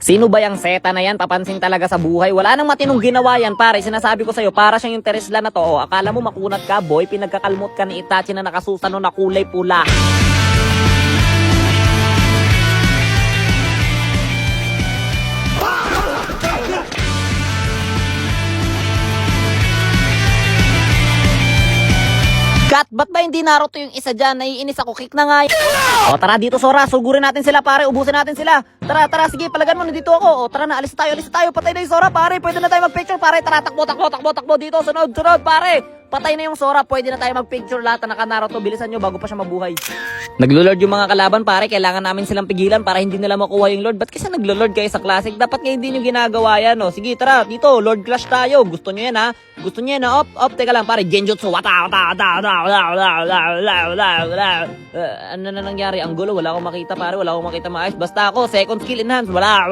Sino ba yung seta na yan? Papansin talaga sa buhay. Wala nang matinong ginawa yan, pare. Sinasabi ko sa'yo, para siyang yung Teresla na to. O, akala mo makunat ka, boy. Pinagkakalmot ka ni Itachi na nakasusano na kulay pula. Kat, ba't ba hindi Naruto yung isa dyan? Naiinis ako, kick na nga yun. O tara dito Sora, sugurin natin sila pare, ubusin natin sila. Tara, tara, sige, palagan mo, nandito ako. O tara na, alis tayo, patay na yung Sora pare, pwede na tayo magpicture pare. Tara, takbo dito, sunod, pare. Patay na yung Sora, pwede na tayo magpicture lahat na naka-Naruto. Bilisan nyo bago pa siya mabuhay. Naglo-lord yung mga kalaban pare, kailangan namin silang pigilan para hindi nila makuha yung Lord. Ba't kasi naglo-lord kayo sa Classic? Dapat nga hindi nyo ginagawa yan, no? Sige, tara, dito, Lord Clash tayo. Gusto nyo yan, ha? Gusto nyo yan, ha? Op, teka lang pare, Genjutsu, ano na nangyari? Ang gulo, wala akong makita pare, wala akong makita maayos. Basta ako, second skill enhance, wala.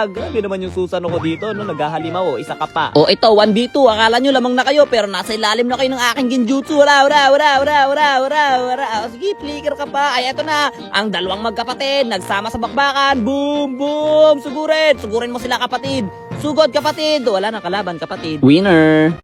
Grabe naman yung Susano ko dito, no? Naghahalimaw, o, isa ka pa. O ito, 1v2, akala nyo lamang na kayo, pero nasa ilalim na kayo ng aking Genjutsu. Wala. O, sige, flicker ka pa. Ay, eto na, ang dalawang magkapatid, nagsama sa bakbakan. Boom! Sugurin mo sila kapatid. Sugod kapatid. Wala na kalaban kapatid. Winner!